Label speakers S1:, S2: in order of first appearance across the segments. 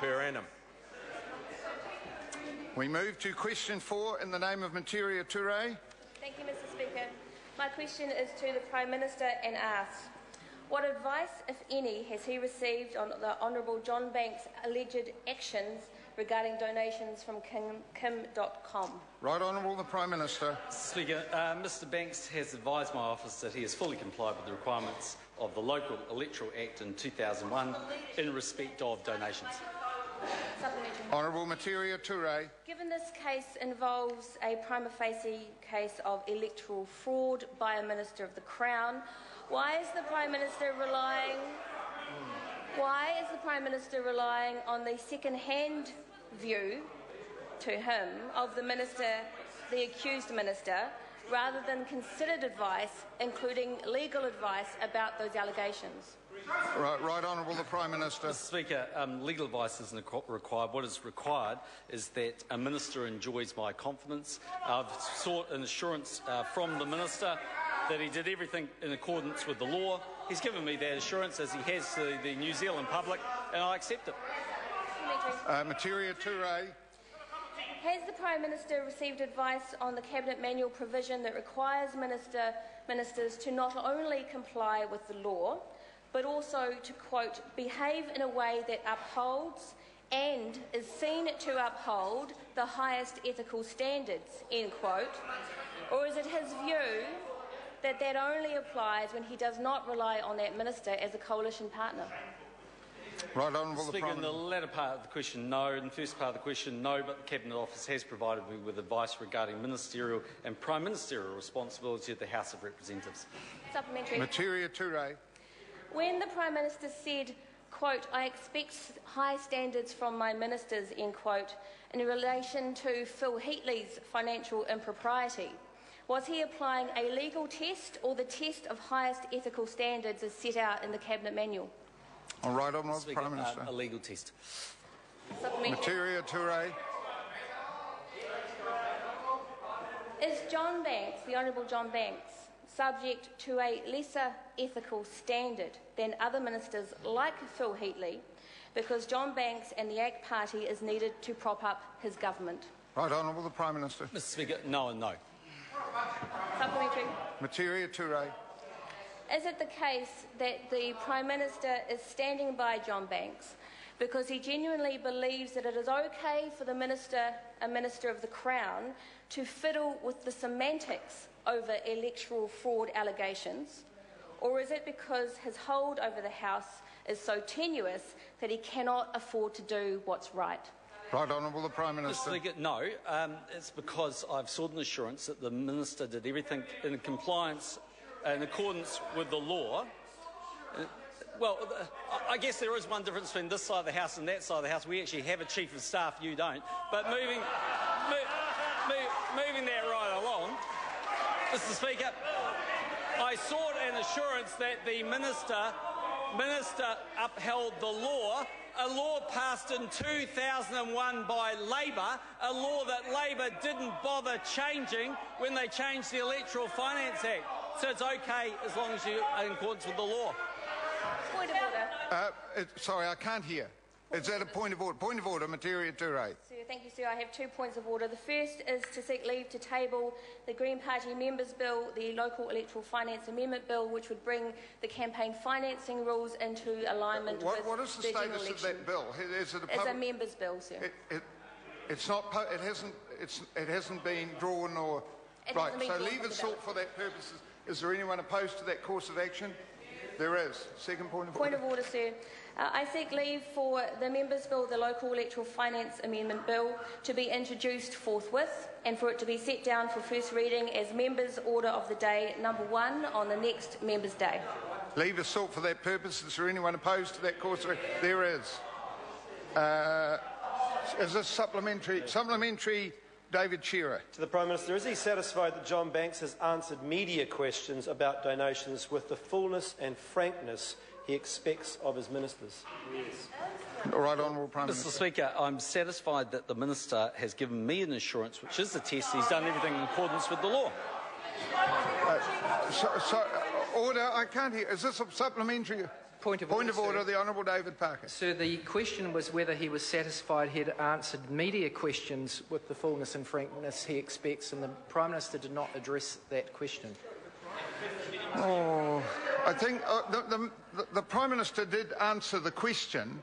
S1: per annum.
S2: We move to question 4 in the name of Metiria Turei.
S3: Thank you, Mr. Speaker. My question is to the Prime Minister and asks, what advice, if any, has he received on the Honourable John Banks' alleged actions regarding donations from Kim.com?
S2: Right Honourable the Prime Minister.
S4: Speaker, Mr Banks has advised my office that he has fully complied with the requirements of the Local Electoral Act in 2001 in respect of donations.
S2: Honourable Metiria Turei.
S3: Given this case involves a prima facie case of electoral fraud by a Minister of the Crown, why is the Prime Minister relying on the second-hand view to him of the accused minister, rather than considered advice, including legal advice about those allegations?
S2: Right Honourable the Prime Minister.
S4: Mr Speaker, legal advice isn't required. What is required is that a minister enjoys my confidence. I've sought an assurance from the minister that he did everything in accordance with the law. He's given me that assurance, as he has to the New Zealand public, and I accept it.
S2: Metiria Turei.
S3: Has the Prime Minister received advice on the Cabinet Manual provision that requires ministers to not only comply with the law, but also to, quote, behave in a way that upholds and is seen to uphold the highest ethical standards, end quote? Or is it his view that that only applies when he does not rely on that minister as a coalition partner?
S2: Right Honourable the
S4: Speaker,
S2: Prime
S4: in the
S2: Minister.
S4: latter part of the question, no. In the first part of the question, no, but the Cabinet Office has provided me with advice regarding ministerial and Prime Ministerial responsibility of the House of Representatives.
S3: Supplementary.
S2: Metiria Turei.
S3: When the Prime Minister said, quote, I expect high standards from my ministers, end quote, in relation to Phil Heatley's financial impropriety, was he applying a legal test or the test of highest ethical standards as set out in the Cabinet Manual?
S2: All right Honourable the
S4: Speaker,
S2: Prime Minister.
S4: a legal test.
S2: Metiria Turei.
S3: Is John Banks, the Honourable John Banks, subject to a lesser ethical standard than other ministers like Phil Heatley, because John Banks and the ACT Party is needed to prop up his government?
S2: Right Honourable the Prime Minister.
S4: Mr Speaker, no and no.
S3: Supplementary.
S2: Metiria Turei.
S3: Is it the case that the Prime Minister is standing by John Banks because he genuinely believes that it is okay for a Minister of the Crown, to fiddle with the semantics over electoral fraud allegations? Or is it because his hold over the House is so tenuous that he cannot afford to do what's right?
S2: Right Honourable the Prime Minister.
S4: Mr Speaker, no. It's because I've sought an assurance that the minister did everything in compliance, in accordance with the law. Well, I guess there is one difference between this side of the House and that side of the House. We actually have a Chief of Staff, you don't. But moving that right along, Mr Speaker, I sought an assurance that the minister upheld the law, a law passed in 2001 by Labor, a law that Labor didn't bother changing when they changed the Electoral Finance Act. So it's okay as long as you are in accordance with the law.
S3: Point of order.
S2: Sorry, I can't hear. Is that a point of order? Point of order, Metiria Turei.
S3: Sir, thank you, sir. I have 2 points of order. The first is to seek leave to table the Green Party Members' Bill, the Local Electoral Finance Amendment Bill, which would bring the campaign financing rules into alignment with
S2: What is the
S3: general
S2: status of
S3: election.
S2: that bill? Is it a
S3: It's a Members' Bill, sir.
S2: It's not. It hasn't been drawn or.
S3: It
S2: Right.
S3: hasn't been
S2: So
S3: drawn
S2: leave
S3: from
S2: it
S3: the
S2: sought
S3: bill.
S2: for that purpose. Is there anyone opposed to that course of action? There is. Second point of order.
S3: Point of order, sir. I seek leave for the Members' Bill, the Local Electoral Finance Amendment Bill, to be introduced forthwith and for it to be set down for first reading as Members' Order of the Day number 1 on the next Members' Day.
S2: Leave is sought for that purpose. Is there anyone opposed to that course of action? There is. Is this supplementary? Supplementary, David Shearer.
S5: To the Prime Minister, is he satisfied that John Banks has answered media questions about donations with the fullness and frankness he expects of his ministers?
S2: Yes. All right, Honourable Prime Minister.
S4: Mr Speaker, I'm satisfied that the Minister has given me an assurance, which is the test, he's done everything in accordance with the law.
S2: Order, I can't hear. Is this a supplementary?
S1: Point of
S2: order, the Honourable David Parker.
S1: Sir, the question was whether he was satisfied he'd answered media questions with the fullness and frankness he expects, and the Prime Minister did not address that question.
S2: Oh, I think the Prime Minister did answer the question.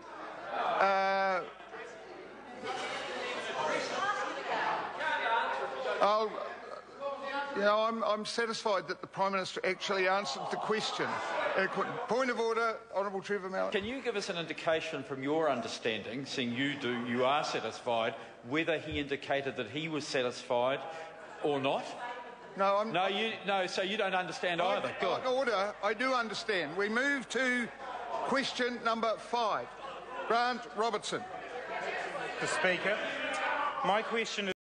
S2: I'm satisfied that the Prime Minister actually answered the question. Point of order, Honourable Trevor Mallett.
S6: Can you give us an indication from your understanding, seeing you are satisfied, whether he indicated that he was satisfied or not?
S2: No, I'm...
S6: No, so you don't understand either. Good.
S2: Order, I do understand. We move to question number 5. Grant Robertson.
S7: Mr. Speaker, my question is